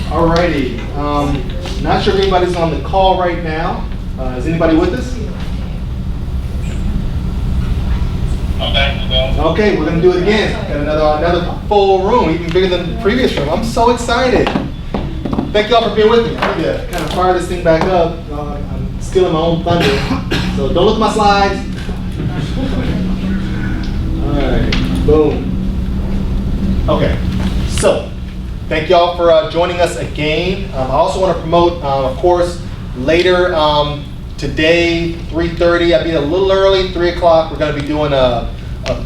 Alrighty. Not sure if anybody's on the call right now. Is anybody with us? Okay, we're gonna do it again. Got another full room, even bigger than the previous room. I'm so excited. Thank y'all for being with me. I need to kind of fire this thing back up. I'm stealing my own thunder, so don't look at my slides. All right, boom. Okay, so thank y'all for joining us again. I also want to promote, of course, later today, 3:30. I'll be a little early, 3 o'clock. We're going to be doing a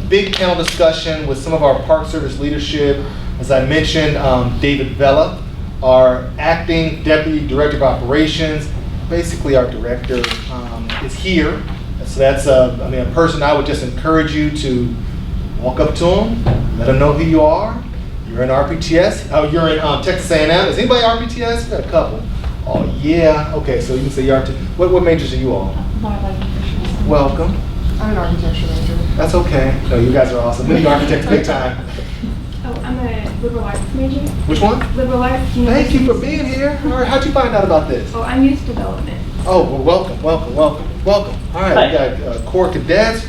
big panel discussion with some of our Park Service leadership. As I mentioned, David Vela, our acting Deputy Director of Operations, basically our director, is here. So that's a person I would just encourage you to walk up to him, let him know who you are. You're in RPTS. Oh, you're in Texas A&M. Is anybody RPTS? We've got a couple. Oh, yeah. Okay, so you can say you're RPTS. What majors are you all? Welcome. I'm an architecture major. That's okay. No, you guys are awesome. Many architects, big time. Oh, I'm a liberal arts major. Which one? Liberal arts. Thank you for being here. All right, how'd you find out about this? Oh, I'm youth development. Oh, well, welcome. All right, we got Corps cadets.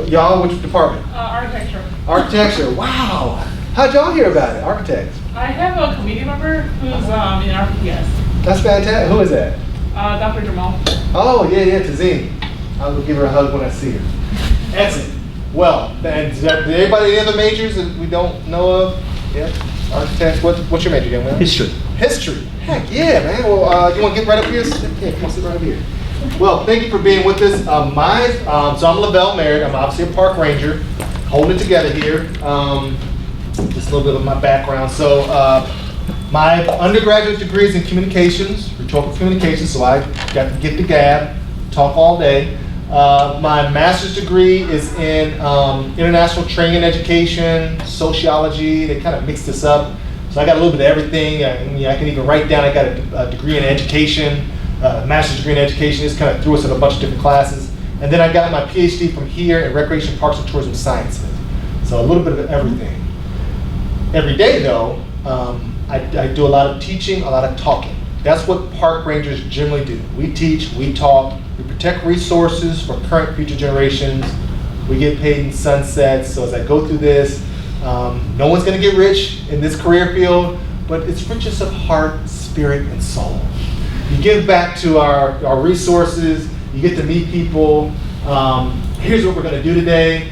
Y'all, which department? Architecture. Architecture. Wow. How'd y'all hear about it, architects? I have a committee member who's in RPS. That's fantastic. Who is that? Dr. Jamal. Oh, yeah, Tazeen. I will give her a hug when I see her. Excellent. Well, and did anybody any other majors that we don't know of? Yeah, architects. What's your major, young man? History. History. Heck yeah, man. Well, you want to get right up here? Yeah, come on, sit right up here. Well, thank you for being with us. So I'm Lavelle Merritt. I'm obviously a park ranger, holding it together here. Just a little bit of my background. So my undergraduate degree is in communications, rhetorical communications, so I got to get the gab, talk all day. My master's degree is in international training and education, sociology. They kind of mixed this up. So I got a little bit of everything. I can even write down I got a degree in education, master's degree in education. Just kind of threw us in a bunch of different classes. And then I got my PhD from here in recreation, parks, and tourism sciences. So a little bit of everything. Every day though, I do a lot of teaching, a lot of talking. That's what park rangers generally do. We teach, we talk, we protect resources for current, future generations. We get paid in sunsets. So as I go through this, no one's gonna get rich in this career field, but it's riches of heart, spirit, and soul. You give back to our resources, you get to meet people. Here's what we're gonna do today.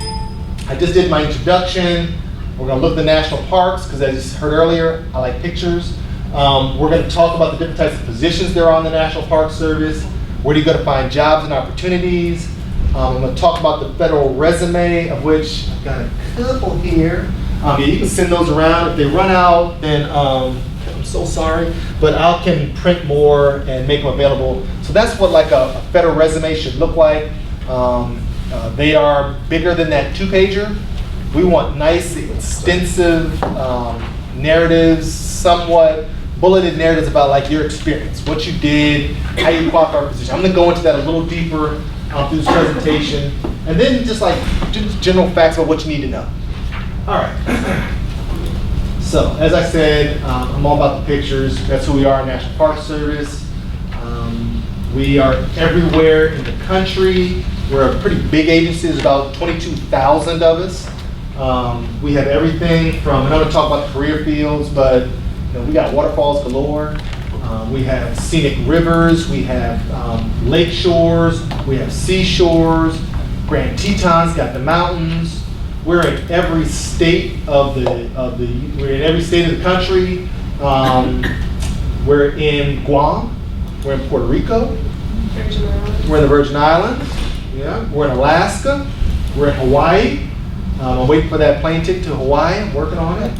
I just did my introduction. We're gonna look at the national parks, because as you heard earlier, I like pictures. We're gonna talk about the different types of positions there are on the National Park Service. Where do you go to find jobs and opportunities? I'm gonna talk about the federal resume, of which I've got a couple here. You can send those around. If they run out, then I'm so sorry, but I can print more and make them available. So that's what like a federal resume should look like. They are bigger than that 2-pager. We want nice, extensive narratives, somewhat bulleted narratives about like your experience, what you did, how you qualified for a position. I'm gonna go into that a little deeper through this presentation, and then just like general facts about what you need to know. All right. So as I said, I'm all about the pictures. That's who we are, National Park Service. We are everywhere in the country. We're a pretty big agency. There's about 22,000 of us. We have everything from, and I'm going to talk about the career fields, but we got waterfalls galore. We have scenic rivers. We have lake shores. We have seashores. Grand Tetons got the mountains. We're in every state of we're in every state of the country. We're in Guam. We're in Puerto Rico. We're in the Virgin Islands. Yeah. We're in Alaska. We're in Hawaii. I'm waiting for that plane ticket to Hawaii. I'm working on it.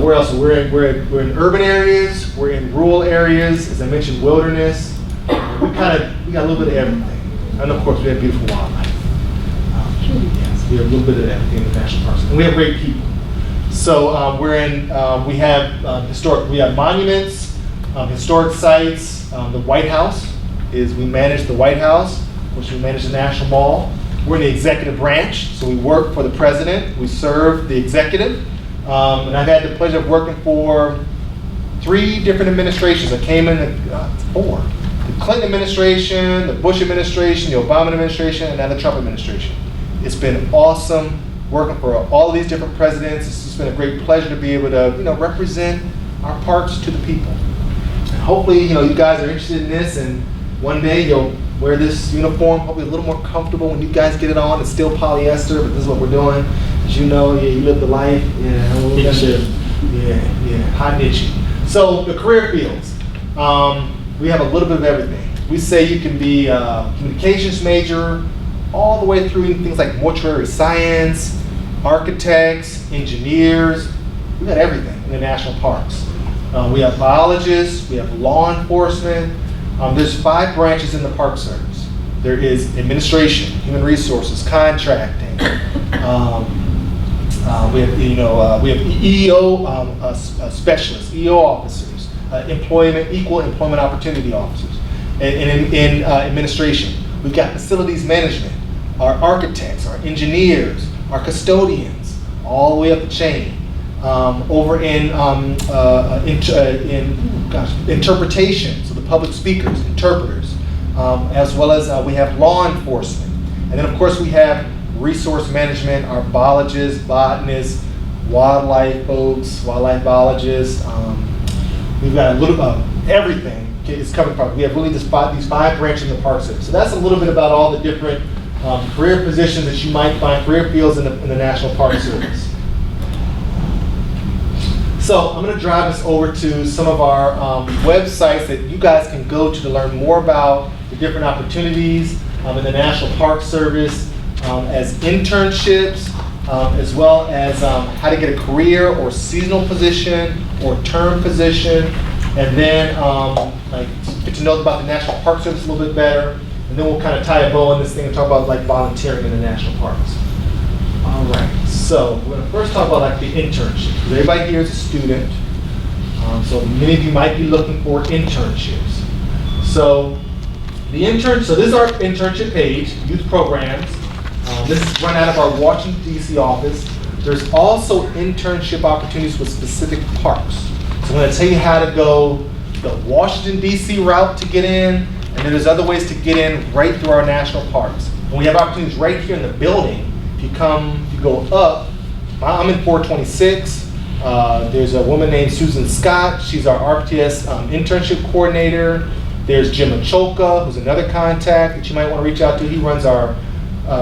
Where else? We're in urban areas. We're in rural areas. As I mentioned, wilderness. We got a little bit of everything. And of course, we have beautiful wildlife. Yes, we have a little bit of everything in the national parks, and we have great people. So we have monuments, historic sites. The White House we manage the White House, which we manage the National Mall. We're in the executive branch, so we work for the president. We serve the executive. And I've had the pleasure of working for 3 different administrations. I came in 4. The Clinton administration, the Bush administration, the Obama administration, and now the Trump administration. It's been awesome working for all of these different presidents. It's just been a great pleasure to be able to, represent our parks to the people. And hopefully, you guys are interested in this, and one day you'll wear this uniform, hopefully a little more comfortable when you guys get it on. It's still polyester, but this is what we're doing. As you know, you live the life. Hot and itchy. So the career fields, we have a little bit of everything. We say you can be a communications major, all the way through things like mortuary science, architects, engineers. We got everything in the national parks. We have biologists, we have law enforcement. There's 5 branches in the Park Service. There is administration, human resources, contracting. We have EEO specialists, EEO officers, equal employment opportunity officers. And in administration, we've got facilities management, our architects, our engineers, our custodians, all the way up the chain. Over in interpretation, so the public speakers, interpreters, as well as we have law enforcement. And then of course we have resource management, our biologists, botanists, wildlife folks, wildlife biologists. We've got a little everything is covered. We have really these 5 branches in the Park Service. So that's a little bit about all the different career positions that you might find, career fields in the National Park Service. So I'm going to drive us over to some of our websites that you guys can go to learn more about the different opportunities in the National Park Service as internships, as well as how to get a career or seasonal position or term position, and then get to know about the National Park Service a little bit better, and then we'll kind of tie a bow on this thing and talk about volunteering in the national parks. All right, so we're going to first talk about the internship. Because everybody here is a student, so many of you might be looking for internships. So this is our internship page, youth programs. This is run out of our Washington, D.C. office. There's also internship opportunities with specific parks. So I'm going to tell you how to go the Washington, D.C. route to get in, and then there's other ways to get in right through our national parks. And we have opportunities right here in the building. If you go up, I'm in 426. There's a woman named Susan Scott. She's our RPTS internship coordinator. There's Jim Achoka, who's another contact that you might want to reach out to. He runs our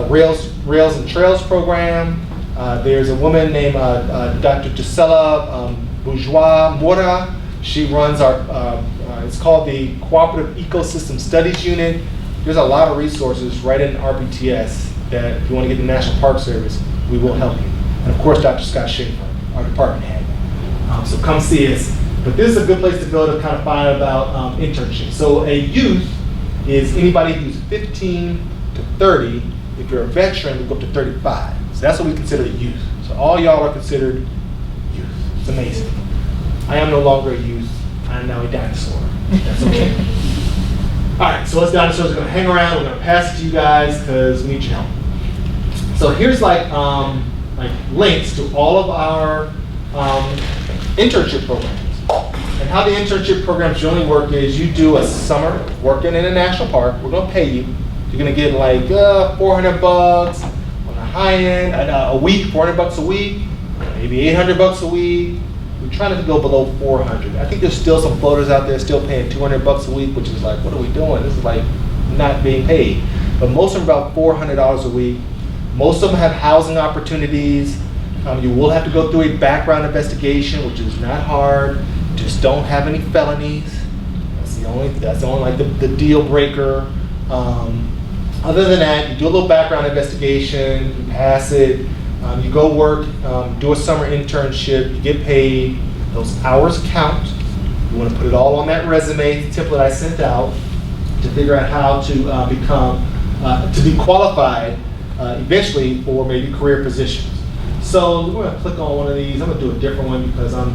Rails and Trails program. There's a woman named Dr. Gisela Bourgeois Mora. She runs our, it's called the Cooperative Ecosystem Studies Unit. There's a lot of resources right in RPTS that if you want to get the National Park Service, we will help you. And of course, Dr. Scott Schaefer, our department head. So come see us. But this is a good place to go to kind of find out about internships. So a youth is anybody who's 15 to 30. If you're a veteran, we go up to 35. So that's what we consider a youth. So all y'all are considered youth. It's amazing. I am no longer a youth. I am now a dinosaur. That's okay. All right, so us dinosaurs are going to hang around. We're going to pass it to you guys because we need your help. So here's links to all of our internship programs. And how the internship programs generally work is you do a summer working in a national park. We're going to pay you. You're going to get $400 on the high end, a week, $400 a week, maybe $800 a week. We're trying to go below 400. I think there's still some floaters out there still paying $200 a week, which is like, what are we doing? This is like not being paid. But most of them are about $400 a week. Most of them have housing opportunities. You will have to go through a background investigation, which is not hard. Just don't have any felonies. That's the only the deal breaker. Other than that, you do a little background investigation, you pass it, you go work, do a summer internship, you get paid, those hours count. You want to put it all on that resume template I sent out to figure out how to to be qualified eventually for maybe career positions. So we're going to click on one of these. I'm going to do a different one because I'm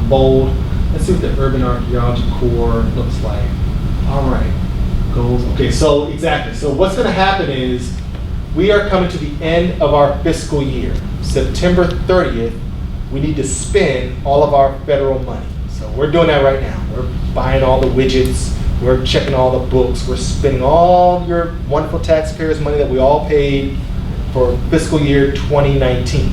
bold. Let's see what the Urban Archaeology Corps looks like. All right. Goals. Okay, so exactly. So what's going to happen is we are coming to the end of our fiscal year. September 30th, we need to spend all of our federal money. So we're doing that right now. We're buying all the widgets, we're checking all the books, we're spending all your wonderful taxpayers' money that we all paid for fiscal year 2019.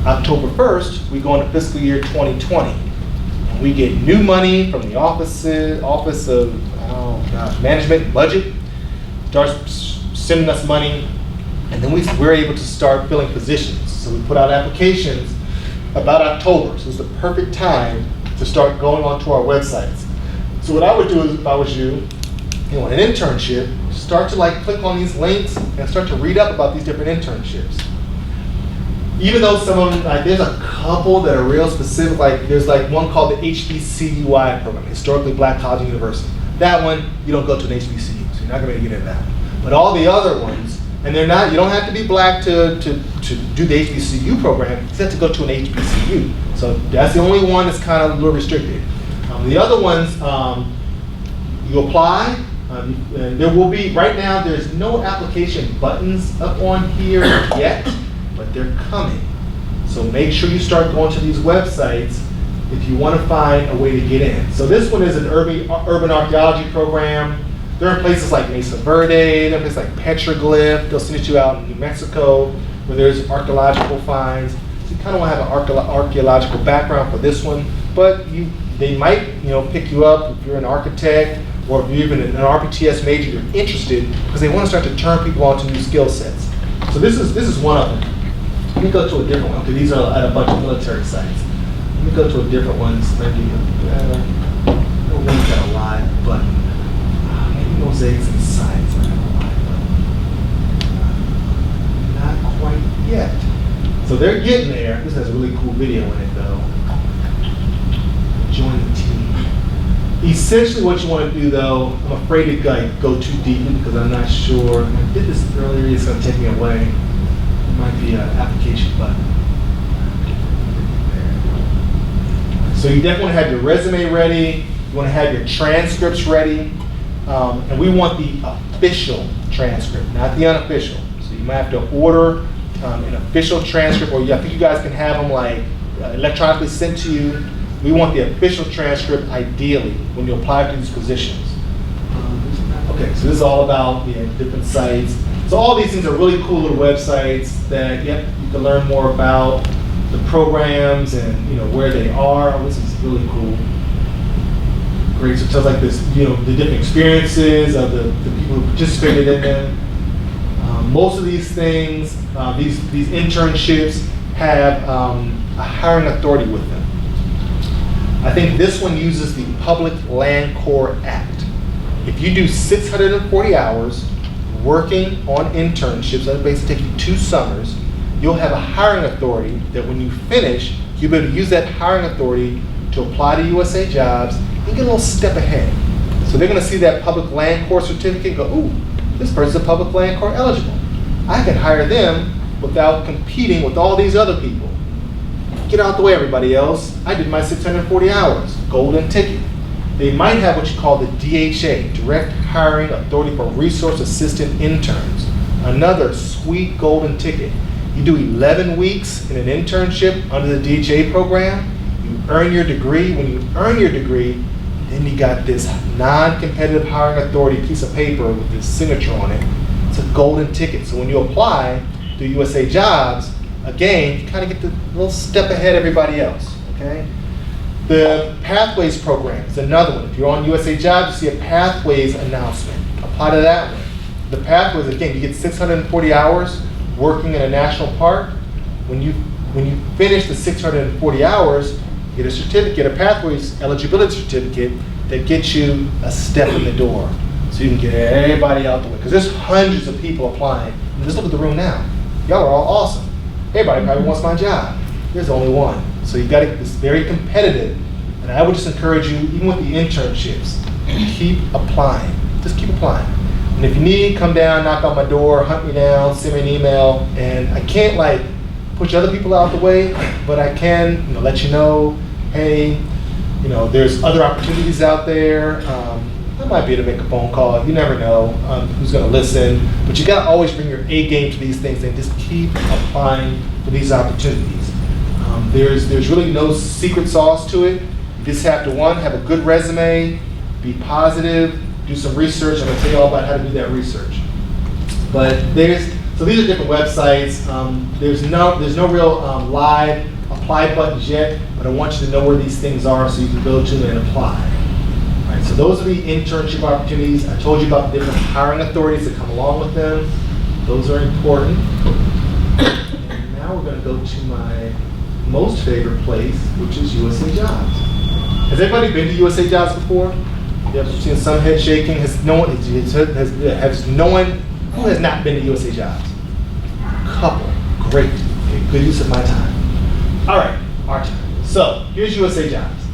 October 1st, we go into fiscal year 2020. And we get new money from the Office of Management and Budget, starts sending us money, and then we're able to start filling positions. So we put out applications about October, so it's the perfect time to start going onto our websites. So what I would do is, if I was you, an internship, start to click on these links and start to read up about these different internships. Even though some of them, there's a couple that are real specific, there's one called the HBCUI program, Historically Black College and University. That one, you don't go to an HBCU, so you're not gonna get into that. But all the other ones, and they're not, you don't have to be black to do the HBCU program, you just have to go to an HBCU. So that's the only one that's kind of a little restricted. The other ones, you apply, and there will be, right now, there's no application buttons up on here yet, but they're coming. So make sure you start going to these websites if you want to find a way to get in. So this one is an urban archaeology program. They're in places like Mesa Verde, they're in places like Petroglyph. They'll send you out in New Mexico where there's archaeological finds. So you kind of want to have an archaeological background for this one, but they might pick you up if you're an architect or if you're even an RPTS major, you're interested, because they want to start to turn people on to new skill sets. So this is one of them. Let me go to a different one, because these are at a bunch of military sites. Let me go to a different one. Maybe no one's got a live button. Maybe mosaics and sites might have a live button. Not quite yet. So they're getting there. This has a really cool video in it, though. Join the team. Essentially, what you want to do, though, I'm afraid to go too deep because I'm not sure. I did this earlier. It's going to take me away. It might be an application button. So you definitely have your resume ready. You want to have your transcripts ready. And we want the official transcript, not the unofficial. So you might have to order an official transcript, or I think you guys can have them electronically sent to you. We want the official transcript ideally when you apply to these positions. Okay, so this is all about different sites. So all these things are really cool little websites that you can learn more about the programs and where they are. Oh, this is really cool. Great. So it tells this, the different experiences of the people who participated in them. Most of these things, these internships have a hiring authority with them. I think this one uses the Public Land Corps Act. If you do 640 hours working on internships, that basically take you 2 summers, you'll have a hiring authority that when you finish, you'll be able to use that hiring authority to apply to USA Jobs and get a little step ahead. So they're going to see that Public Land Corps certificate and go, ooh, this person's a Public Land Corps eligible. I can hire them without competing with all these other people. Get out the way, everybody else. I did my 640 hours, golden ticket. They might have what you call the DHA, Direct Hiring Authority for Resource Assistant Interns. Another sweet golden ticket. You do 11 weeks in an internship under the DHA program, you earn your degree. When you earn your degree, then you got this non-competitive hiring authority piece of paper with this signature on it. It's a golden ticket. So when you apply to USA Jobs, again, you kind of get the little step ahead of everybody else, okay? The Pathways program is another one. If you're on USA Jobs, you see a Pathways announcement. Apply to that one. The Pathways, again, you get 640 hours working in a national park. When you finish the 640 hours, you get a certificate, a Pathways eligibility certificate that gets you a step in the door. So you can get everybody out the way. Because there's hundreds of people applying. And just look at the room now. Y'all are all awesome. Everybody probably wants my job. There's only one. So you got to get this very competitive. And I would just encourage you, even with the internships, keep applying. Just keep applying. And if you need, come down, knock on my door, hunt me down, send me an email. And I can't push other people out the way, but I can let you know, hey, there's other opportunities out there. I might be able to make a phone call. You never know who's going to listen. But you got to always bring your A game to these things and just keep applying for these opportunities. There's really no secret sauce to it. You just have to, one, have a good resume, be positive, do some research. I'm going to tell you all about how to do that research. But so these are different websites. There's no real live apply buttons yet, but I want you to know where these things are so you can go to and apply. All right, so those are the internship opportunities. I told you about the different hiring authorities that come along with them. Those are important. And now we're going to go to my most favorite place, which is USA Jobs. Has everybody been to USA Jobs before? Yeah, I've seen some head shaking. Has no one who has not been to USA Jobs? Couple. Great. Okay, good use of my time. All right, our time. So here's USA Jobs.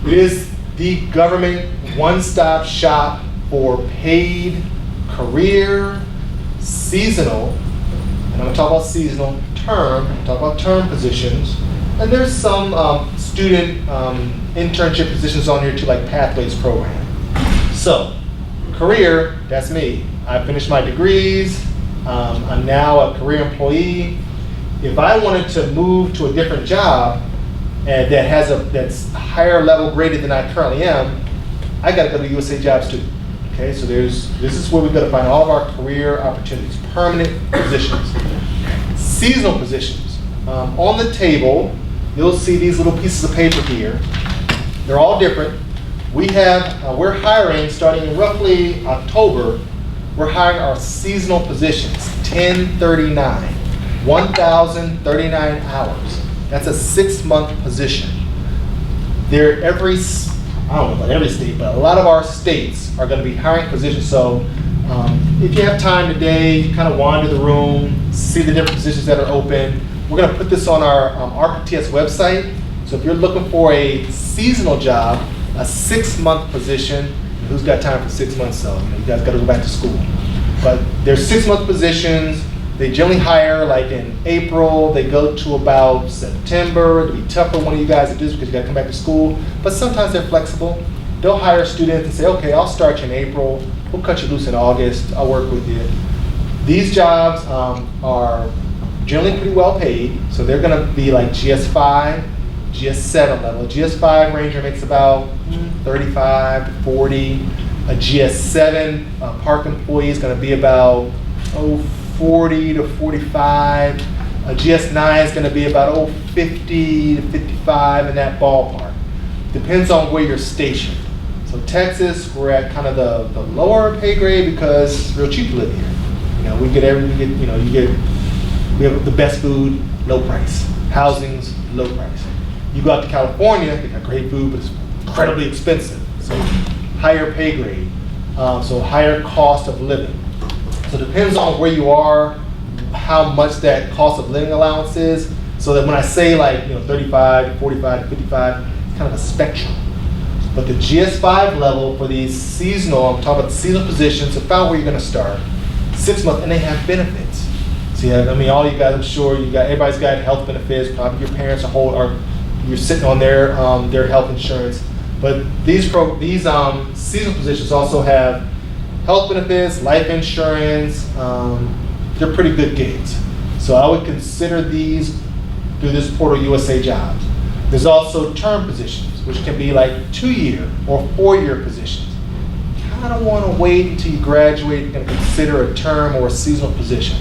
It is the government one-stop shop for paid, career, seasonal, and I'm going to talk about seasonal, term, talk about term positions, and there's some student internship positions on here too, like Pathways program. So, career, that's me. I finished my degrees. I'm now a career employee. If I wanted to move to a different job that's higher level graded than I currently am, I got to go to USA Jobs too. Okay, so this is where we got to find all of our career opportunities, permanent positions, seasonal positions. On the table, you'll see these little pieces of paper here. They're all different. We're hiring starting in roughly October. We're hiring our seasonal positions, 1039, 1,039 hours. That's a 6-month position. They're I don't know about every state, but a lot of our states are going to be hiring positions. So if you have time today, kind of wander the room, see the different positions that are open. We're going to put this on our RPTS website. So if you're looking for a seasonal job, a 6-month position, who's got time for 6 months? So you guys got to go back to school. But there's 6-month positions. They generally hire like in April. They go to about September. It'll be tough for one of you guys to do this because you got to come back to school. But sometimes they're flexible. They'll hire students and say, okay, I'll start you in April. We'll cut you loose in August. I'll work with you. These jobs are generally pretty well paid. So they're going to be like GS5, GS7 level. A GS5 ranger makes about 35 to 40. A GS7 park employee is going to be about 40 to 45. A GS9 is going to be about 50 to 55 in that ballpark. Depends on where you're stationed. So Texas, we're at kind of the lower pay grade because it's real cheap to live here. We have the best food, low price. Housing's low price. You go out to California, they got great food, but it's incredibly expensive. So higher pay grade, so higher cost of living. So it depends on where you are, how much that cost of living allowance is. So that when I say like 35, 45, 55, it's kind of a spectrum. But the GS5 level for these seasonal, I'm talking about the seasonal positions, about where you're going to start. 6 months, and they have benefits. So all you guys, I'm sure everybody's got health benefits. Probably your parents are you're sitting on their health insurance. But these seasonal positions also have health benefits, life insurance. They're pretty good gigs. So I would consider these through this portal, USA Jobs. There's also term positions, which can be like 2-year or 4-year positions. You kind of want to wait until you graduate and consider a term or a seasonal position.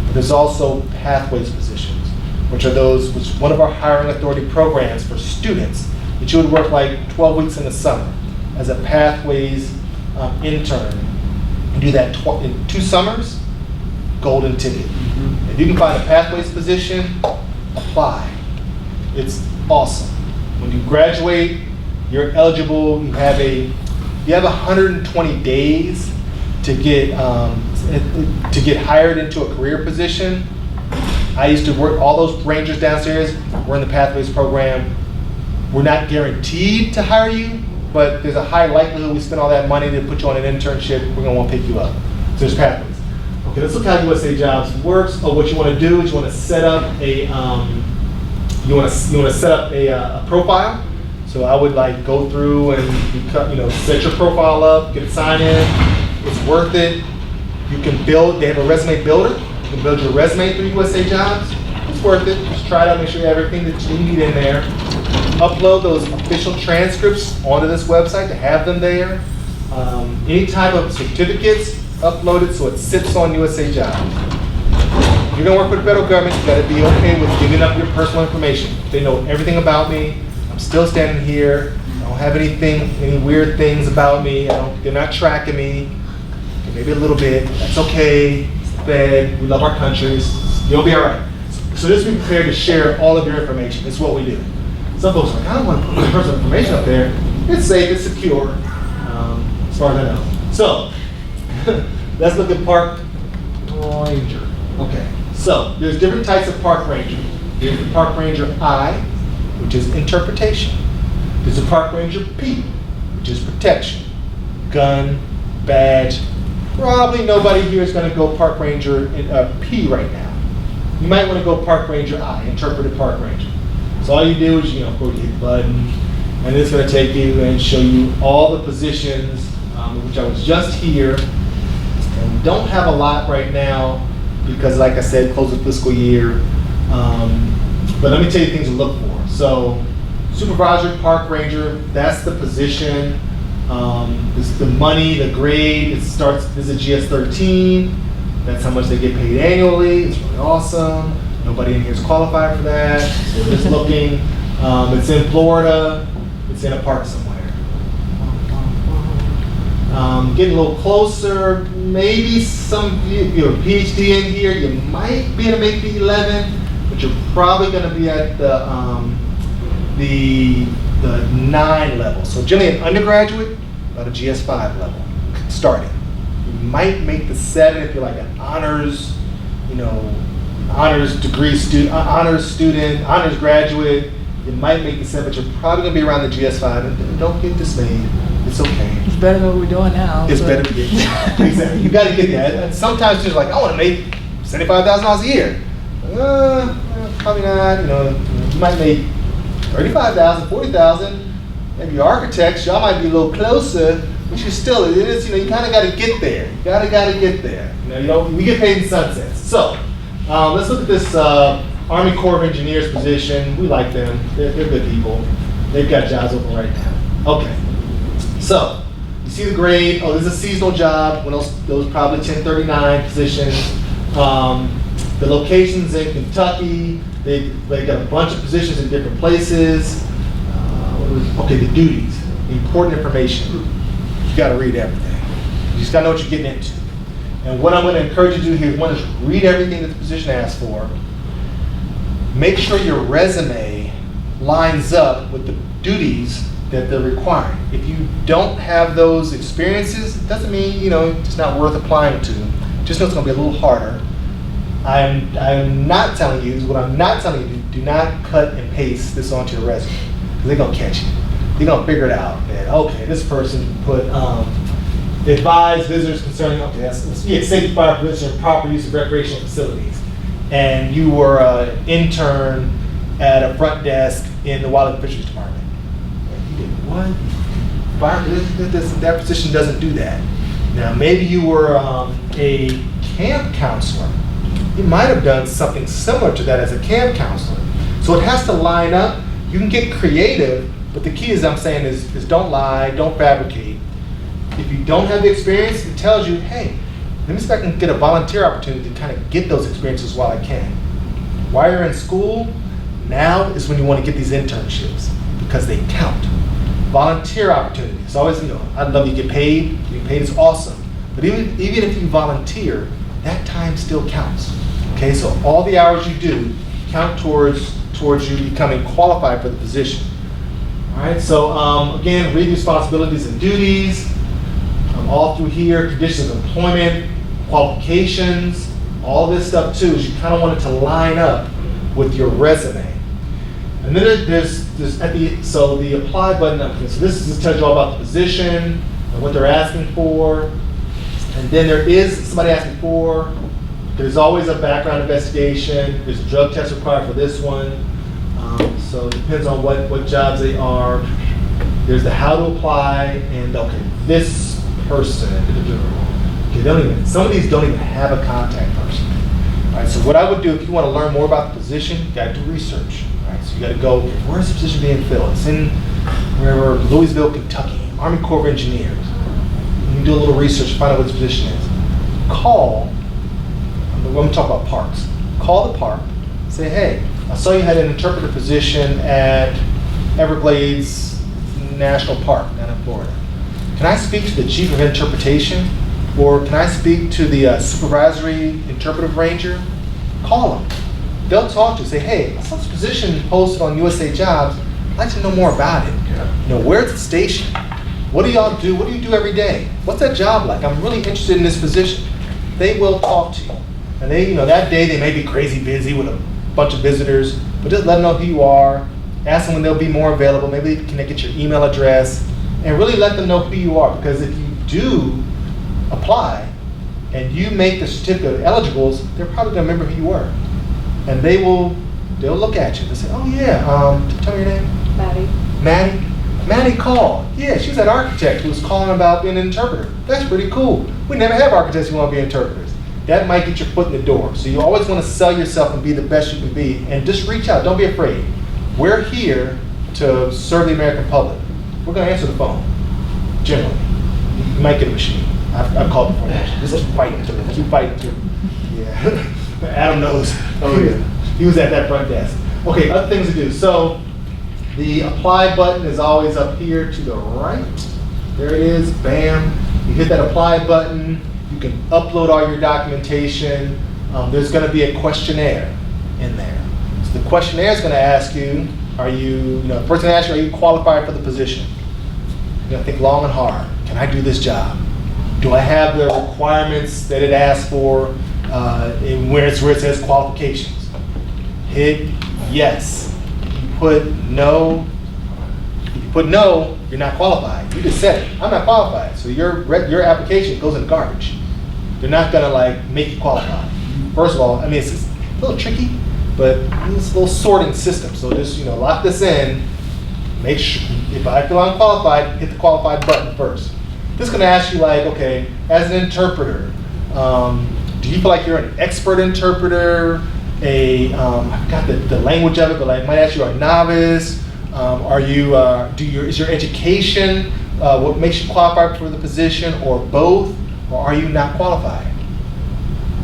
But there's also pathways positions, which is one of our hiring authority programs for students that you would work like 12 weeks in the summer as a pathways intern. You do that in 2 summers, golden ticket. If you can find a pathways position, apply. It's awesome. When you graduate, you're eligible. You have 120 days to get hired into a career position. I used to work all those rangers downstairs. We're in the pathways program. We're not guaranteed to hire you, but there's a high likelihood we spend all that money to put you on an internship. We're going to want to pick you up. So there's pathways. Okay, let's look how USA Jobs works. Or what you want to do is you want to set up a profile. So I would like go through and set your profile up, get a sign in. It's worth it. You can build. They have a resume builder. You can build your resume through USA Jobs. It's worth it. Just try it out. Make sure you have everything that you need in there. Upload those official transcripts onto this website to have them there. Any type of certificates, upload it so it sits on USA Jobs. If you're gonna work for the federal government, you gotta be okay with giving up your personal information. They know everything about me. I'm still standing here. I don't have any weird things about me. They're not tracking me. Okay, maybe a little bit. That's okay. It's the Fed. We love our countries. You'll be all right. So just be prepared to share all of your information. It's what we do. Some folks are like, I don't want to put my personal information up there. It's safe. It's secure. As far as I know. So let's look at park ranger. Okay. So there's different types of park ranger. There's the park ranger I, which is interpretation. There's the park ranger P, which is protection. Gun, badge. Probably nobody here is going to go park ranger P right now. You might want to go park ranger I, interpreted park ranger. So all you do is, go hit the button, and it's going to take you and show you all the positions, which I was just here. And we don't have a lot right now because, like I said, close the fiscal year. But let me tell you things to look for. So supervisor, park ranger, that's the position. This is the money, the grade. This is a GS-13. That's how much they get paid annually. It's really awesome. Nobody in here is qualified for that. So we're just looking. It's in Florida. It's in a park somewhere. Getting a little closer. Maybe some you're a PhD in here. You might be able to make the 11, but you're probably going to be at the 9 level. So generally an undergraduate, about a GS5 level, starting. You might make the 7 if you're like an honors, honors degree student, honors student, honors graduate. You might make the 7, but you're probably gonna be around the GS5. And don't get dismayed. It's okay. It's better than what we're doing now. It's better to get there. Exactly. You got to get there. And sometimes you're like, I want to make $75,000 a year. Probably not. You might make $35,000, $40,000. Maybe you're architects. Y'all might be a little closer, but you still, it is. You kind of got to get there. You got to get there. We get paid in sunsets. So let's look at this Army Corps of Engineers position. We like them. They're good people. They've got jobs open right now. Okay. So you see the grade. Oh, this is a seasonal job. Those probably 1039 positions. The locations in Kentucky. They got a bunch of positions in different places. Okay, the duties, important information. You got to read everything. You just got to know what you're getting into. And what I'm going to encourage you to do here is, one is read everything that the position asks for. Make sure your resume lines up with the duties that they're requiring. If you don't have those experiences, it doesn't mean it's not worth applying to. Just know it's going to be a little harder. I'm not telling you. What I'm not telling you, do not cut and paste this onto your resume, because they're going to catch you. They're going to figure it out. That, okay, this person put advise visitors concerning, okay, that's safety, fire prevention, and proper use of recreational facilities. And you were an intern at a front desk in the Wildlife Fisheries Department. And you did what? That position doesn't do that. Now, maybe you were a camp counselor. You might have done something similar to that as a camp counselor. So it has to line up. You can get creative, but the key, as I'm saying, is don't lie, don't fabricate. If you don't have the experience, it tells you, hey, let me see if I can get a volunteer opportunity to kind of get those experiences while I can. While you're in school, now is when you want to get these internships, because they count. Volunteer opportunities. Always, I'd love you to get paid. Getting paid is awesome. But even if you volunteer, that time still counts. Okay, so all the hours you do count towards you becoming qualified for the position. All right, so again, read responsibilities and duties. All through here, conditions of employment, qualifications, all this stuff too, is you kind of want it to line up with your resume. And then there's the apply button. Okay, so this tells you all about the position and what they're asking for. And then there is somebody asking for. There's always a background investigation. There's a drug test required for this one. So it depends on what jobs they are. There's the how to apply, and okay, this person, okay, some of these don't even have a contact person. All right, so what I would do if you want to learn more about the position, you got to do research. All right, so you got to go, where's the position being filled? It's in wherever, Louisville, Kentucky, Army Corps of Engineers. You can do a little research to find out what the position is. Call, I'm going to talk about parks. Call the park, say, hey, I saw you had an interpreter position at Everglades National Park down in Florida. Can I speak to the chief of interpretation? Or can I speak to the supervisory interpretive ranger? Call them. They'll talk to you, say, hey, I saw this position posted on USA Jobs. I'd like to know more about it. You know, where's the station? What do y'all do? What do you do every day? What's that job like? I'm really interested in this position. They will talk to you. And they, you know, that day they may be crazy busy with a bunch of visitors, but just let them know who you are. Ask them when they'll be more available. Maybe can they get your email address, and really let them know who you are. Because if you do apply and you make the certificate of eligibles, they're probably going to remember who you were, and they'll look at you. They'll say, oh yeah, tell me your name. Maddie. Maddie called. Yeah, she's that architect who was calling about being an interpreter. That's pretty cool. We never have architects who want to be interpreters. That might get your foot in the door. So you always want to sell yourself and be the best you can be, and just reach out. Don't be afraid. We're here to serve the American public. We're going to answer the phone, generally. You might get a machine. I've called before. Just keep fighting to it. Keep fighting to it. Yeah. Adam knows. Oh yeah. He was at that front desk. Okay, other things to do. So the apply button is always up here to the right. There it is. Bam. You hit that apply button. You can upload all your documentation. There's going to be a questionnaire in there. So the questionnaire is going to ask you, the first thing to ask you, are you qualified for the position? You're going to think long and hard. Can I do this job? Do I have the requirements that it asks for where it says qualifications? Hit yes. If you put no, you're not qualified. You just said it. I'm not qualified. So your application goes in the garbage. They're not gonna make you qualified. First of all, I mean, it's a little tricky, but it's a little sorting system. So just lock this in. Make sure, if I feel unqualified, hit the qualified button first. This is gonna ask you okay, as an interpreter, do you feel like you're an expert interpreter? I forgot the language of it, but it might ask you a novice. Is your education what makes you qualified for the position, or both, or are you not qualified?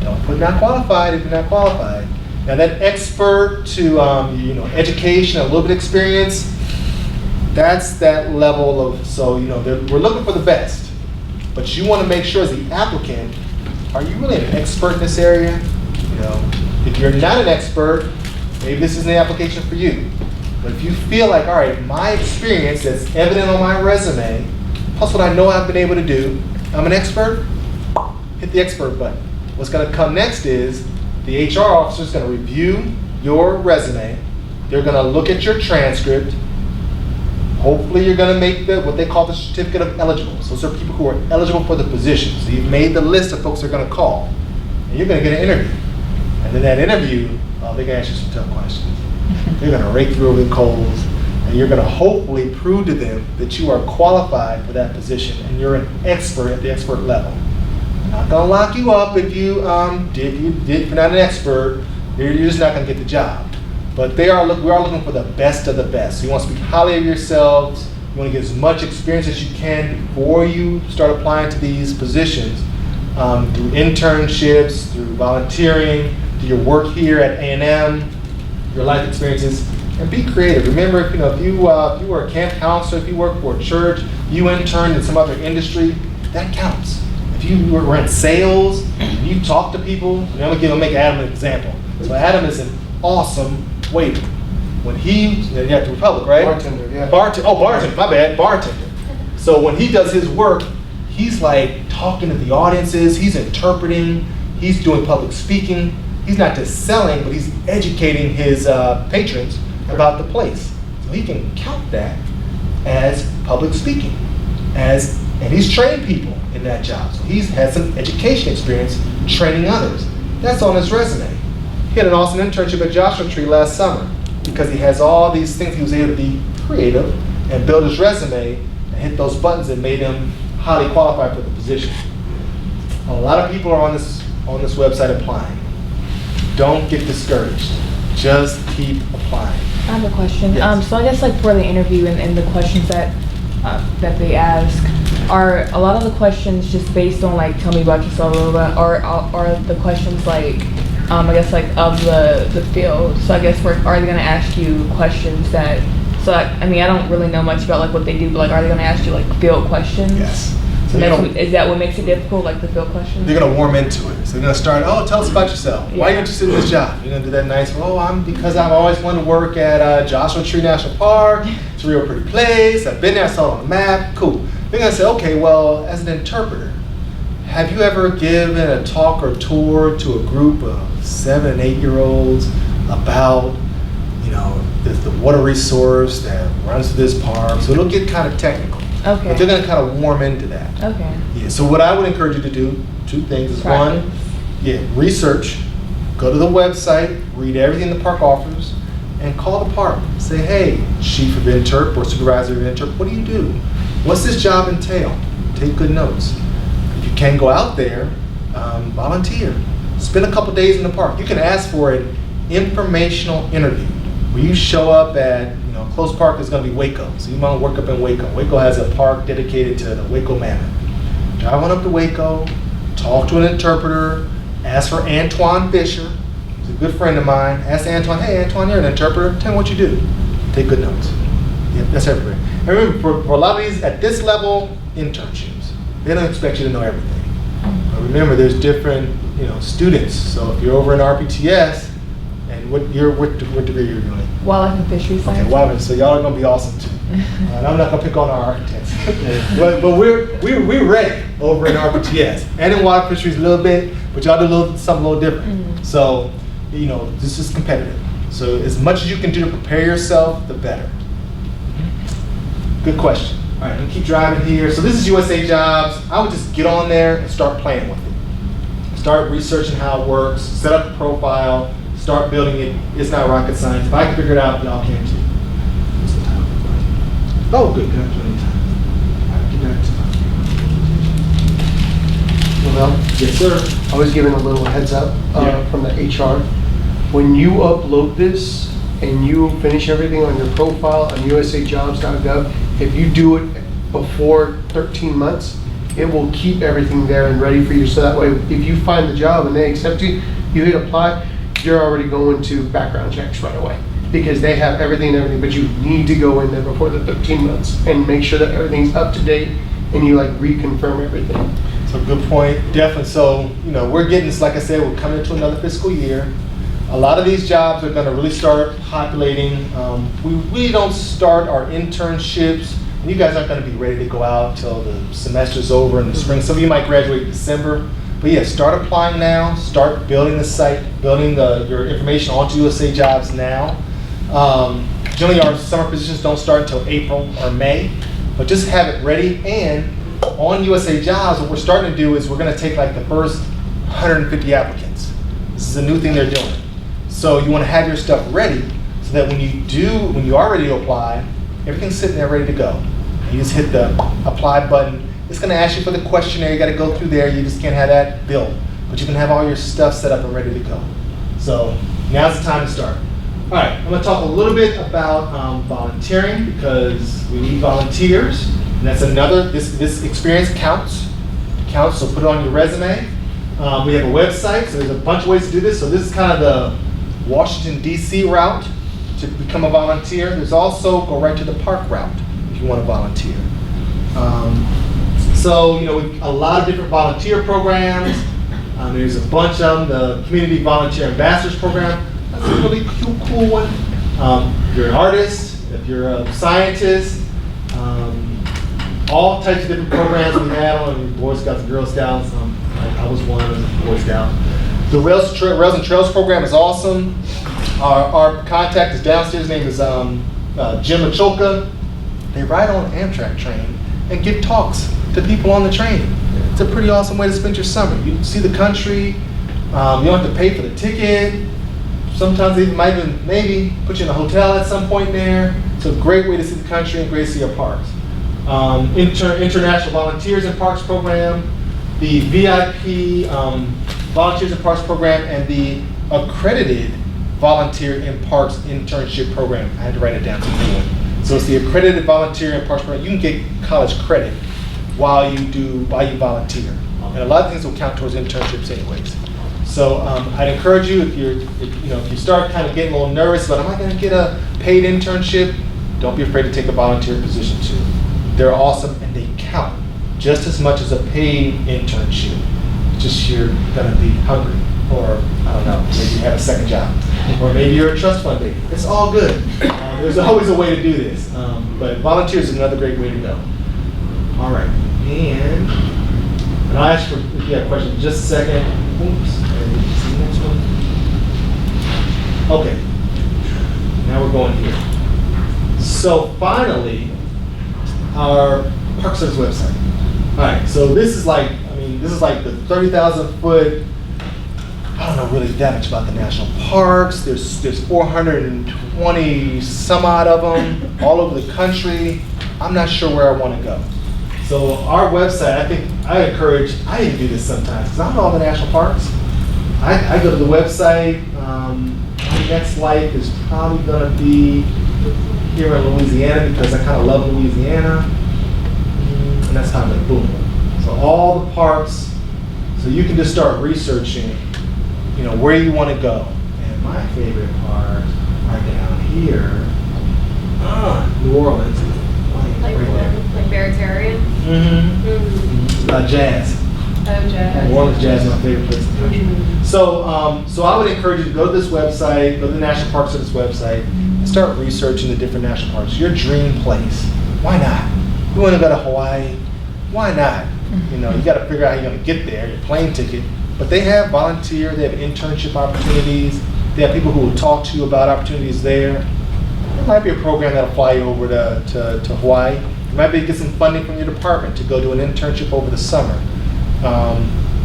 Don't put not qualified if you're not qualified. Now that expert to education, a little bit of experience, that's that level of, we're looking for the best, but you want to make sure as the applicant, are you really an expert in this area? If you're not an expert, maybe this isn't the application for you. But if you feel like, all right, my experience that's evident on my resume, plus what I know I've been able to do, I'm an expert, hit the expert button. What's going to come next is the HR officer is going to review your resume. They're going to look at your transcript. Hopefully you're going to make what they call the certificate of eligible. So those are people who are eligible for the position. So you've made the list of folks they're going to call. And you're going to get an interview. And in that interview, they're going to ask you some tough questions. They're going to rake through the coals, and you're going to hopefully prove to them that you are qualified for that position and you're an expert at the expert level. I'm not going to lock you up if you're not an expert. You're just not going to get the job. But we are looking for the best of the best. So you want to speak highly of yourselves. You want to get as much experience as you can before you start applying to these positions, through internships, through volunteering, through your work here at A&M, your life experiences, and be creative. Remember, if you were a camp counselor, if you work for a church, you interned in some other industry, that counts. If you were in sales, and you talk to people, I'm gonna make Adam an example. So Adam is an awesome waiter. When you have the Republic, right? Bartender, yeah. Bartender, my bad, bartender. So when he does his work, he's talking to the audiences, he's interpreting, he's doing public speaking. He's not just selling, but he's educating his patrons about the place. So he can count that as public speaking. And he's trained people in that job. So he's had some education experience training others. That's on his resume. He had an awesome internship at Joshua Tree last summer. because he has all these things. He was able to be creative and build his resume and hit those buttons that made him highly qualified for the position. A lot of people are on this website applying. Don't get discouraged. Just keep applying. I have a question. Yes. So I guess like for the interview and the questions that they ask, are a lot of the questions just based on like tell me about yourself a little bit, or are the questions like I guess like of the field? So I guess are they gonna ask you questions that? So I mean I don't really know much about like what they do, but like are they gonna ask you like field questions? Yes. So is that what makes it difficult, like the field questions? They're gonna warm into it. So they're gonna start, oh, tell us about yourself. Why are you interested in this job? You're gonna do that nice, because I've always wanted to work at Joshua Tree National Park. It's a real pretty place. I've been there, I saw it on the map. Cool. They're gonna say, okay, well, as an interpreter, have you ever given a talk or tour to a group of 7 and 8 year olds about, the water resource that runs through this park? So it'll get kind of technical. Okay. But they're gonna kind of warm into that. Okay. Yeah, so what I would encourage you to do, 2 things is Practice. one, research, go to the website, read everything the park offers, and call the park. Say, hey, chief of interp or supervisor of interp, what do you do? What's this job entail? Take good notes. If you can go out there, volunteer. Spend a couple days in the park. You can ask for an informational interview where you show up at, close park is going to be Waco, so you might work up in Waco. Waco has a park dedicated to the Waco Mammoth. Drive on up to Waco, talk to an interpreter, ask for Antoine Fisher, he's a good friend of mine. Ask Antoine, hey Antoine, you're an interpreter, tell me what you do. Take good notes. Yep, that's everywhere. And remember, for a lot of these, at this level, internships, they don't expect you to know everything. But remember, there's different students, so if you're over in RPTS, and what degree you're doing? Wildlife and fisheries Okay, science. wildlife. So y'all are gonna be awesome too. And I'm not gonna pick on our architects, but we're ready over in RPTS and in wildlife fisheries a little bit, but y'all do something a little different. So this is competitive. So as much as you can do to prepare yourself, the better. Good question. All right, I'm gonna keep driving here. So this is USA Jobs. I would just get on there and start playing with it. Start researching how it works. Set up a profile. Start building it. It's not rocket science. If I can figure it out, y'all can too. Oh, good. Good. Plenty of time. All right, get back to Well, yes, sir. I was given a little heads up from the HR. When you upload this and you finish everything on your profile on usajobs.gov, if you do it before 13 months, it will keep everything there and ready for you. So that way, if you find the job and they accept you, you hit apply, you're already going to background checks right away because they have everything, but you need to go in there before the 13 months and make sure that everything's up to date and you reconfirm everything. So good point, definitely. So, we're getting this, like I said, we're coming into another fiscal year. A lot of these jobs are gonna really start populating. We really don't start our internships, and you guys aren't gonna be ready to go out till the semester's over in the spring. Some of you might graduate in December. But yeah, start applying now, start building the site, building your information onto USA Jobs now. Generally our summer positions don't start until April or May, but just have it ready. And on USA Jobs, what we're starting to do is we're gonna take the first 150 applicants. This is a new thing they're doing. So you wanna have your stuff ready so that when you are ready to apply, everything's sitting there ready to go. You just hit the apply button. It's going to ask you for the questionnaire. You got to go through there. You just can't have that built, but you can have all your stuff set up and ready to go. So now's the time to start. All right, I'm going to talk a little bit about volunteering because we need volunteers, and that's another. This experience counts. So put it on your resume. We have a website, so there's a bunch of ways to do this. So this is kind of the Washington D.C. route to become a volunteer. There's also go right to the park route if you want to volunteer. So, a lot of different volunteer programs. There's a bunch of them. The Community Volunteer Ambassadors Program, that's a really cool one. If you're an artist, if you're a scientist, all types of different programs we have on Boy Scouts and Girl Scouts. I was one of the Boy Scout. The Rails and Trails program is awesome. Our contact is downstairs. His name is Jim Macholka. They ride on an Amtrak train and give talks to people on the train. It's a pretty awesome way to spend your summer. You see the country, you don't have to pay for the ticket, sometimes they might even maybe put you in a hotel at some point there. So great way to see the country and great to see our parks. International Volunteers in Parks program, the VIP Volunteers in Parks program, and the accredited Volunteer in Parks internship program. I had to write it down to the new one. So it's the accredited Volunteer in Parks program. You can get college credit while you volunteer, and a lot of things will count towards internships anyways. So I'd encourage you, if you start kind of getting a little nervous about, am I going to get a paid internship? Don't be afraid to take a volunteer position too. They're awesome and they count just as much as a paid internship. Just you're going to be hungry, or I don't know, maybe you have a second job, or maybe you're a trust fund baby. It's all good. There's always a way to do this, but volunteers is another great way to go. All right, and I'll ask for if you have questions in just a second. Oops, and see the next one. Okay, now we're going here. So finally, our Park Service website. All right, so this is like the 30,000 foot. I don't know really that much about the national parks. There's 420 some odd of them all over the country. I'm not sure where I want to go. So our website, I even do this sometimes because I don't know all the national parks. I go to the website. My next life is probably going to be here in Louisiana because I kind of love Louisiana. And that's kind of boom. So all the parks, so you can just start researching, where you want to go. And my favorite parks are down here. New Orleans. Like Baritarian? Jazz. Oh, jazz. New Orleans Jazz is my favorite place in the country. So I would encourage you to go to this website, go to the National Park Service website, and start researching the different national parks. Your dream place. Why not? You want to go to Hawaii? Why not? You got to figure out how you're going to get there, your plane ticket. But they have volunteer, they have internship opportunities, they have people who will talk to you about opportunities there. There might be a program that'll fly you over to Hawaii. You might be able to get some funding from your department to go do an internship over the summer.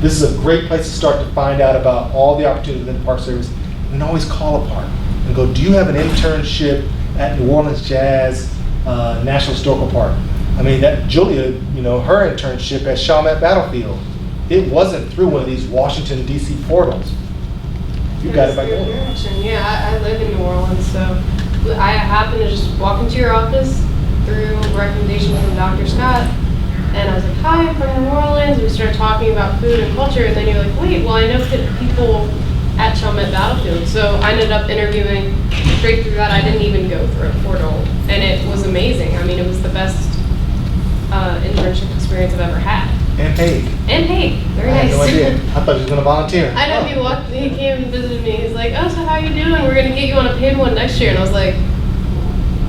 This is a great place to start to find out about all the opportunities within the Park Service. And always call a park and go, do you have an internship at New Orleans Jazz National Historical Park? I mean, that Julia, her internship at Chalmette Battlefield, it wasn't through one of these Washington, D.C. portals. You got it by going. Yeah, I live in New Orleans, so I happened to just walk into your office through recommendation from Dr. Scott, and I was like, hi, I'm from New Orleans. We started talking about food and culture, and then you're like, wait, well, I know people at Chalmette Battlefield. So I ended up interviewing straight through that. I didn't even go through a portal, and it was amazing. I mean, it was the best internship experience I've ever had. And paid. And paid. Very I had nice. no idea. I thought he was going to volunteer. I know he came and visited me. He's like, oh, so how you doing? We're going to get you on a paid one next year. And I was like,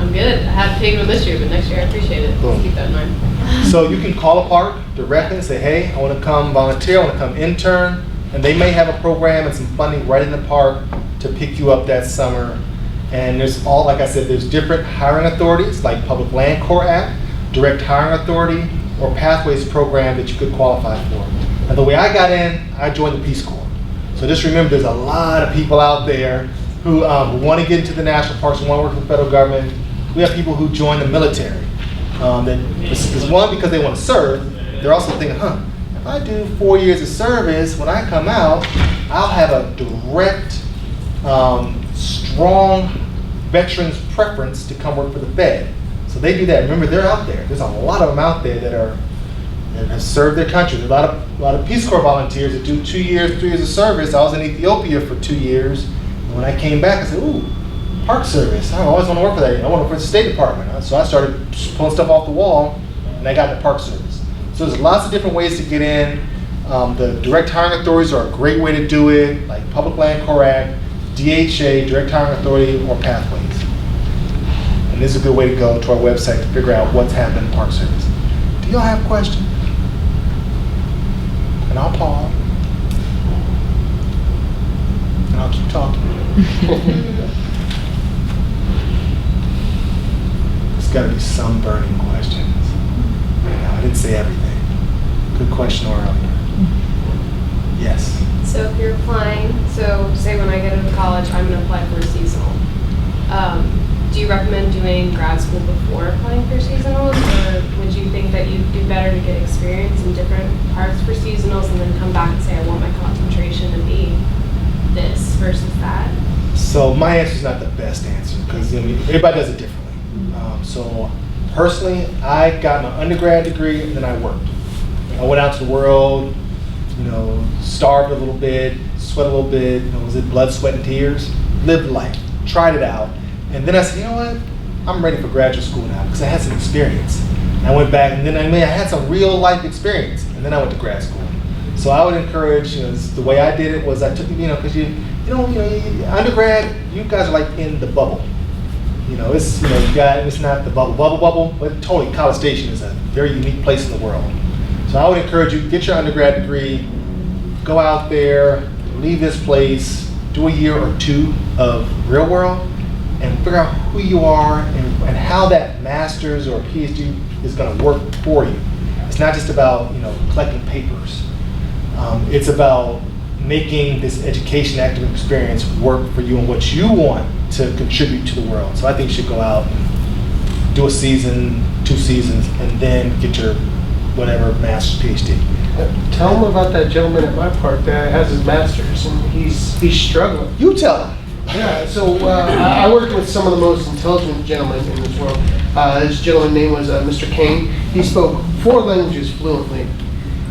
I'm good. I had a paid one this year, but next year I appreciate it. Boom. Let's keep that in mind. So you can call a park directly and say, hey, I want to come volunteer, I want to come intern. And they may have a program and some funding right in the park to pick you up that summer. And there's like I said, there's different hiring authorities like Public Land Corps Act, Direct Hiring Authority, or Pathways program that you could qualify for. And the way I got in, I joined the Peace Corps. So just remember, there's a lot of people out there who want to get into the national parks and want to work for the federal government. We have people who join the military. It's one, because they want to serve. They're also thinking, if I do 4 years of service, when I come out, I'll have a direct, strong veterans preference to come work for the Fed. So they do that. Remember, they're out there. There's a lot of them out there that have served their country. There's a lot of Peace Corps volunteers that do 2 years, 3 years of service. I was in Ethiopia for 2 years. And when I came back, I said, ooh, Park Service. I always want to work for that. I want to work for the State Department. So I started pulling stuff off the wall, and I got into Park Service. So there's lots of different ways to get in. The direct hiring authorities are a great way to do it, like Public Land Corps Act, DHA, Direct Hiring Authority, or Pathways. And this is a good way to go to our website to figure out what's happening in Park Service. Do y'all have questions? And I'll pause. And I'll keep talking. There's got to be some burning questions. I didn't say everything. Good question earlier. Yes. So if you're applying, so say when I get into college, I'm gonna apply for a seasonal. Do you recommend doing grad school before applying for seasonals, or would you think that you'd do better to get experience in different parts for seasonals and then come back and say, I want my concentration to be this versus that? So my answer is not the best answer because everybody does it differently. So personally, I got my undergrad degree and then I worked. I went out to the world, starved a little bit, sweat a little bit, was it blood, sweat, and tears? Lived life, tried it out. And then I said, you know what? I'm ready for graduate school now because I had some experience. And I went back and then I had some real life experience. And then I went to grad school. So I would encourage, the way I did it was I took, because undergrad, you guys are like in the bubble. It's not the bubble, but totally College Station is a very unique place in the world. So I would encourage you, get your undergrad degree, go out there, leave this place, do a year or two of real world, and figure out who you are and how that master's or PhD is going to work for you. It's not just about collecting papers. It's about making this education academic experience work for you and what you want to contribute to the world. So I think you should go out and do a season, 2 seasons, and then get your whatever master's, PhD. Tell him about that gentleman at my park that has his master's and he's struggling. You tell him. Yeah, so I worked with some of the most intelligent gentlemen in this world. This gentleman's name was Mr. Kane. He spoke 4 languages fluently,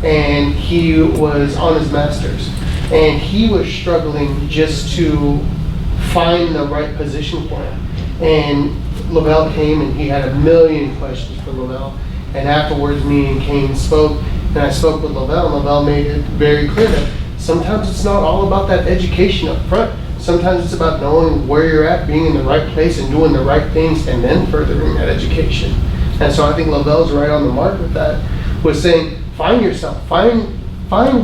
and he was on his master's. And he was struggling just to find the right position for him. And Lavelle came and he had a million questions for Lavelle. And afterwards, me and Kane spoke, and I spoke with Lavelle, and Lavelle made it very clear that sometimes it's not all about that education up front. Sometimes it's about knowing where you're at, being in the right place, and doing the right things, and then furthering that education. And so I think Lavelle's right on the mark with that, was saying, find yourself, find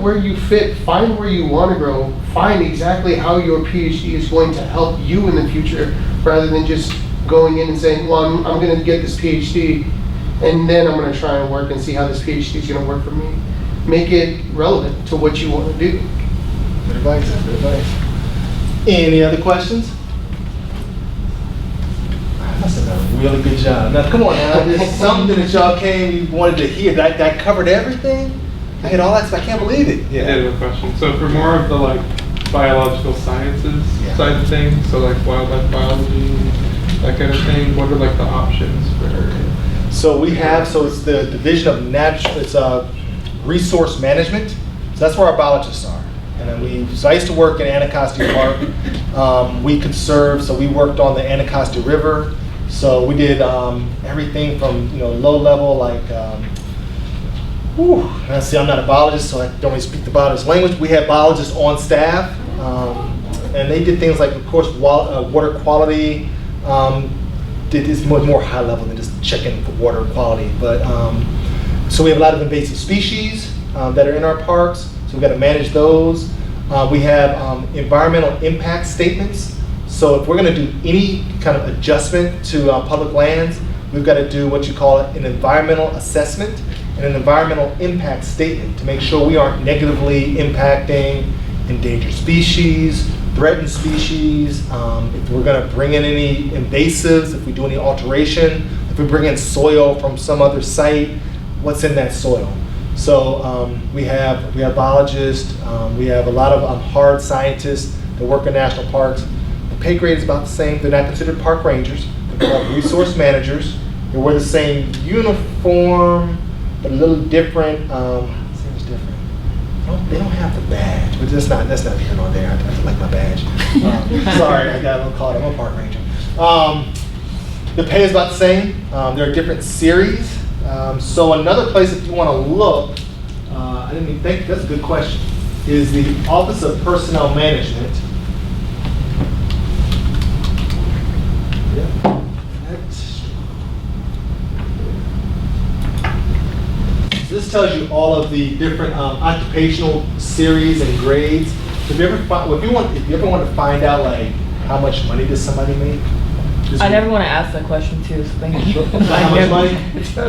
where you fit, find where you want to grow, find exactly how your PhD is going to help you in the future, rather than just going in and saying, well, I'm going to get this PhD, and then I'm going to try and work and see how this PhD is going to work for me. Make it relevant to what you want to do. Good advice, good advice. Any other questions? I must have done a really good job. Now, come on now, there's something that y'all came, you wanted to hear. That covered everything? I hit all that stuff, I can't believe it. Yeah. I have a question. So for more of the biological sciences side of things, so wildlife biology, that kind of thing, what are the options for? So it's the Division of it's Resource Management. So that's where our biologists are. And then so I used to work in Anacostia Park. We conserved, so we worked on the Anacostia River. So we did everything from low level see, I'm not a biologist, so I don't really speak the biologist language. We had biologists on staff, and they did things like, of course, water quality. Did this more high level than just checking for water quality. But so we have a lot of invasive species that are in our parks. So we've got to manage those. We have environmental impact statements. So if we're going to do any kind of adjustment to public lands, we've got to do what you call an environmental assessment and an environmental impact statement to make sure we aren't negatively impacting endangered species, threatened species, if we're going to bring in any invasives, if we do any alteration, if we bring in soil from some other site, what's in that soil? So we have biologists, we have a lot of hard scientists that work in national parks. The pay grade is about the same. They're not considered park rangers. They're called resource managers. They wear the same uniform, but a little different. Seems different. They don't have the badge, but that's not here nor there. I like my badge. Sorry, I got a little caught. I'm a park ranger. The pay is about the same. There are different series. So another place, if you want to look, I didn't even think, that's a good question, is the Office of Personnel Management. Yeah. This tells you all of the different occupational series and grades. If you ever want to find out how much money does somebody make? I never want to ask that question too, so thank you. How much money?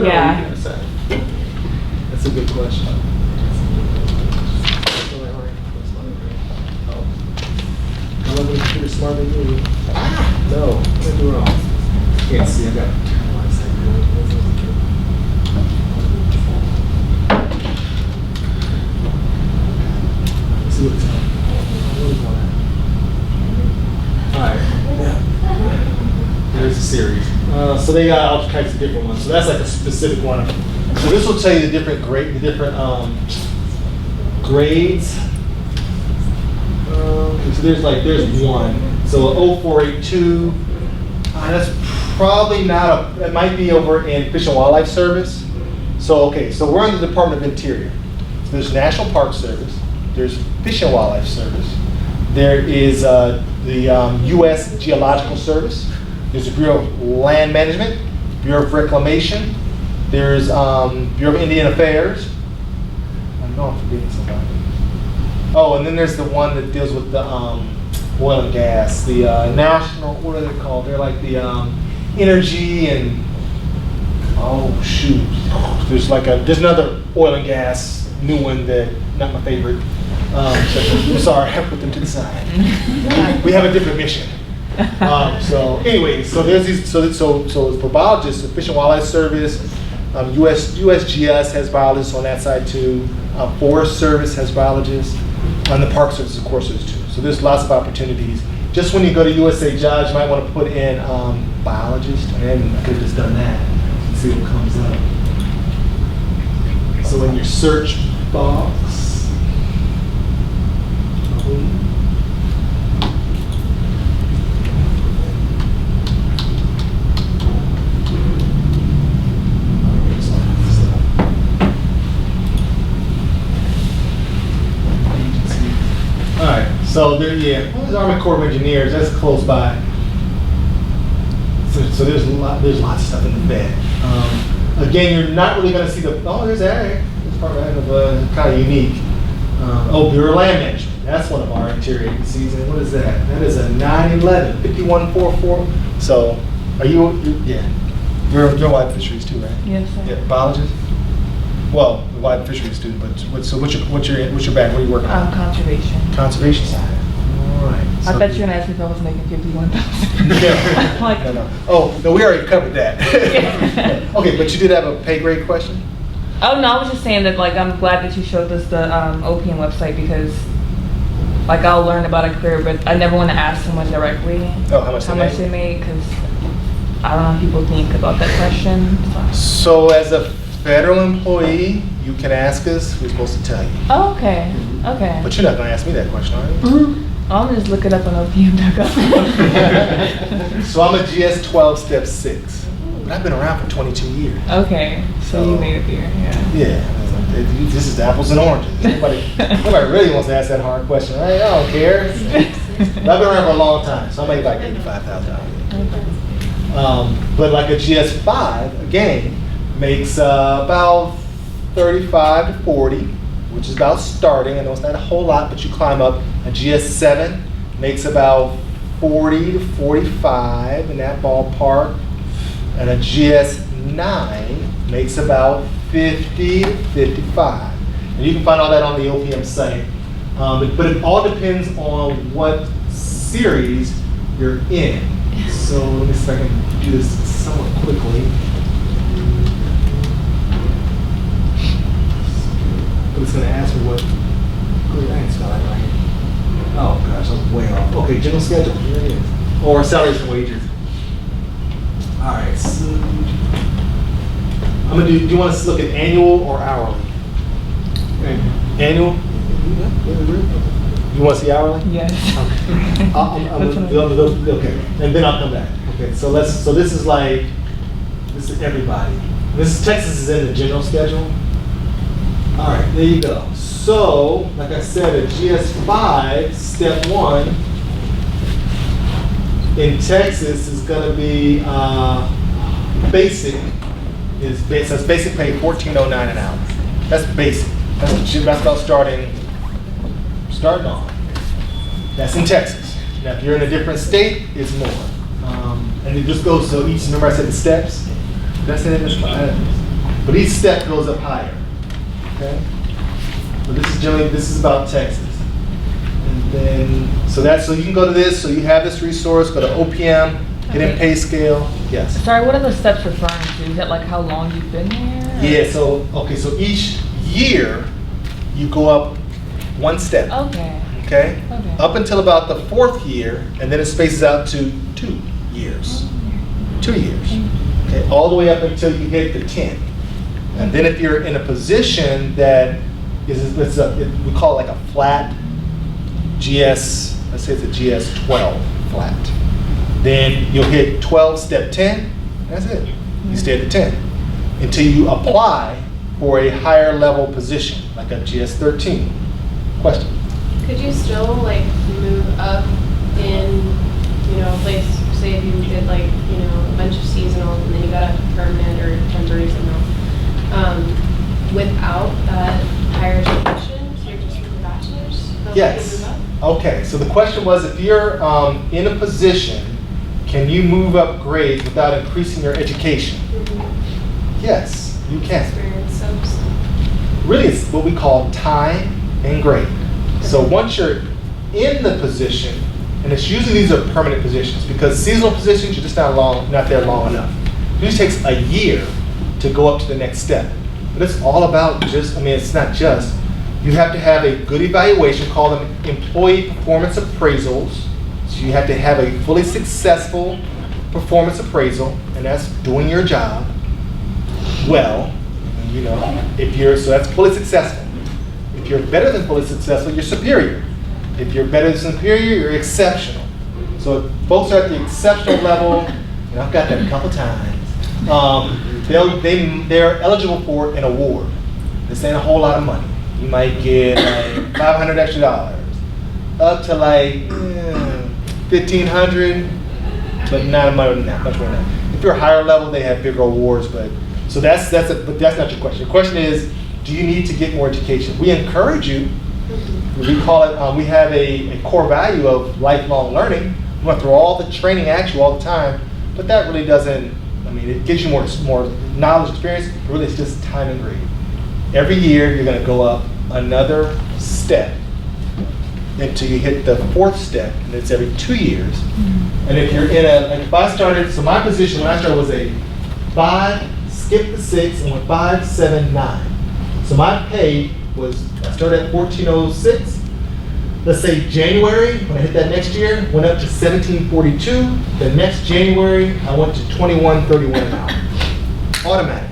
Yeah. That's a good question. I'm a computer smarter than you. No, what did I do wrong? Can't see, I got it. Let's see what's up. Alright, there's a series. So they got all types of different ones. So that's like a specific one. So this will tell you the different grades. So there's one. So 0482. That's probably not it might be over in Fish and Wildlife Service. So okay, so we're in the Department of Interior. So there's National Park Service. There's Fish and Wildlife Service. There is the U.S. Geological Service. There's the Bureau of Land Management, Bureau of Reclamation. There's Bureau of Indian Affairs. I know I'm forgetting somebody. Oh, and then there's the one that deals with the oil and gas. The national, what are they called? They're like the energy and, oh shoot. There's another oil and gas new one that, not my favorite. I'm sorry, I put them to the side. We have a different mission. So anyway, so there's these, so for biologists, the Fish and Wildlife Service, USGS has biologists on that side too. Forest Service has biologists, and the Park Service, of course, is too. So there's lots of opportunities. Just when you go to USA Jobs, you might want to put in biologist, and I could have just done that and see what comes up. So in your search box. Alright, so there, yeah, well, there's Army Corps of Engineers, that's close by. So there's lots of stuff in the bed. Again, you're not really going to see there's ag. It's part of kind of unique. Bureau of Land Management, that's one of our interior agencies, and what is that? That is a 911, 5144. So, yeah, you're Wide Fisheries too, right? Yes, sir. Yeah, biologist? Well, the Wide Fisheries student, but what's your bag? What are you working on? Conservation. Conservation side. All right. I bet you're gonna ask me if I was making 51,000. Yeah. Like, No. Oh, no, we already covered that. Yeah. Okay, but you did have a pay grade question? Oh no, I was just saying that I'm glad that you showed us the OPM website because I'll learn about a career, but I never want to ask someone directly Oh, how much they made because I don't know if people think about that question. So as a federal employee, you can ask us. We're supposed to tell you. Oh, okay. Okay. But you're not going to ask me that question, are you? I'll just look it up on OPM.gov. So I'm a GS 12 step 6. But I've been around for 22 years. Okay, so you made it there, yeah. Yeah. This is apples and oranges. Nobody really wants to ask that hard question, right? I don't care. But I've been around for a long time, so I made like $85,000. But like a GS 5, again, makes about 35 to 40, which is about starting. I know it's not a whole lot, but you climb up. A GS 7 makes about 40 to 45 in that ballpark. And a GS 9 makes about 50 to 55. And you can find all that on the OPM site. But it all depends on what series you're in. So let me see if I can do this somewhat quickly. It's going to ask me what. Oh, I ain't spelling right. Oh gosh, I'm way off. Okay, general schedule. Here it is. Or salaries and wages. All right. So I'm gonna do. Do you want us to look at annual or hourly? Annual. You want to see hourly? Yes. Okay. And then I'll come back. Okay. So this is everybody. Texas is in the general schedule. All right, there you go. So, like I said, a GS5, step 1, in Texas is going to be basic. So it's basic pay $14.09 an hour. That's basic. That's about starting off. That's in Texas. Now, if you're in a different state, it's more. And it just goes, so each, remember I said the steps? That's it, but each step goes up higher. Okay? But this is about Texas. And Then, so you can go to this, so you have this resource, go to OPM, hit in pay scale, yes. Sorry, what are the steps referring to? Is that like how long you've been there? Yeah, so each year, you go up one step, Okay. okay? Okay. Up until about the 4th year, and then it spaces out to 2 years. 2 years, okay? All the way up until you hit the 10. And then if you're in a position that we call it like a flat GS, let's say it's a GS 12 flat. Then you'll hit 12 step 10, that's it. You stay at the 10 until you apply for a higher level position, like a GS 13. Question? Could you still like move up in, like say if you did like, a bunch of seasonals and then you got a permanent or temporary somehow, without that higher education, so you're just with a bachelor's? So Yes. you can move up? Okay, so the question was if you're in a position, can you move up grades without increasing your education? Yes, you can. Experience subs. Really, it's what we call time and grade. So once you're in the position, and it's usually these are permanent positions because seasonal positions you're just not there long enough. It usually takes a year to go up to the next step. But it's all about it's not just. You have to have a good evaluation, call them employee performance appraisals. So you have to have a fully successful performance appraisal, and that's doing your job well. So that's fully successful. If you're better than fully successful, you're superior. If you're better than superior, you're exceptional. So if folks are at the exceptional level, and I've got that a couple times, they're eligible for an award. This ain't a whole lot of money. You might get like $500 extra, up to like $1,500, but not much more than that. If you're higher level, they have bigger awards, but that's not your question. Your question is, do you need to get more education? We encourage you. We call it. We have a core value of lifelong learning. We went through all the training at you all the time, but that really doesn't. It gives you more knowledge, experience. But really, it's just time and grade. Every year, you're going to go up another step until you hit the 4th step, and it's every 2 years. And if you're if I started, so my position when I started was a 5, skip the 6, and went 5, 7, 9. So my pay was, I started at 1406. Let's say January, when I hit that next year, went up to 1742. The next January, I went to 2131 an hour. Automatic.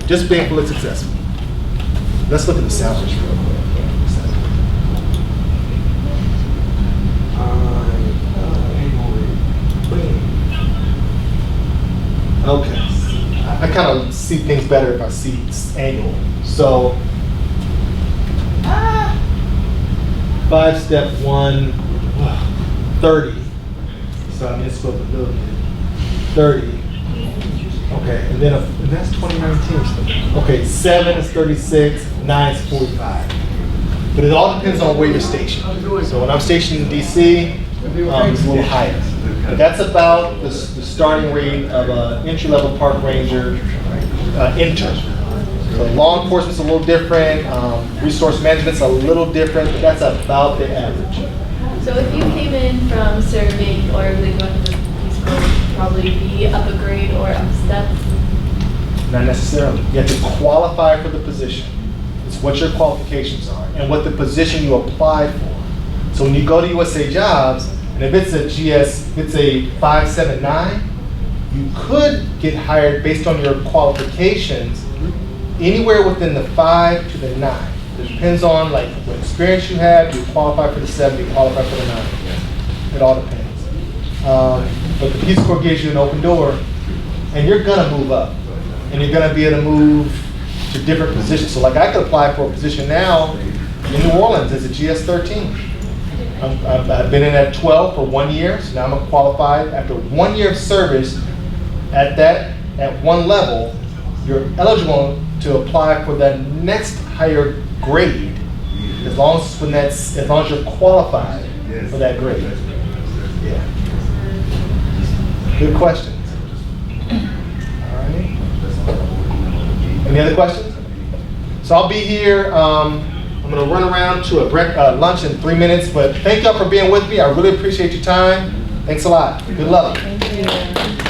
Just being fully successful. Let's look at the salaries real quick. Okay. I kind of see things better if I see annual. So, 5 step 1, 30. So I it's supposed to build it. 30. Okay, and then and that's 2019. Okay, 7 is 36, 9 is 45. But it all depends on where you're stationed. So when I'm stationed in DC, it's a little higher. That's about the starting rate of an entry-level park ranger intern. So law enforcement's a little different, resource management's a little different, but that's about the average. So if you came in from serving or really going to the Peace Corps, you'd probably be up a grade or up a step? Not necessarily. You have to qualify for the position. It's what your qualifications are and what the position you apply for. So when you go to USA Jobs, and if it's a GS, if it's a 579, you could get hired based on your qualifications anywhere within the 5 to the 9. It depends on like what experience you have. You qualify for the 7, you qualify for the 9. It all depends. But the Peace Corps gives you an open door, and you're gonna move up, and you're gonna be able to move to different positions. So like I could apply for a position now in New Orleans as a GS 13. I've been in at 12 for 1 year, so now I'm qualified. After 1 year of service at one level, you're eligible to apply for that next higher grade as long as you're qualified for that grade. Yeah. Good questions. All right. Any other questions? So I'll be here. I'm gonna run around to a lunch in 3 minutes, but thank y'all for being with me. I really appreciate your time. Thanks a lot. Good luck. Thank you.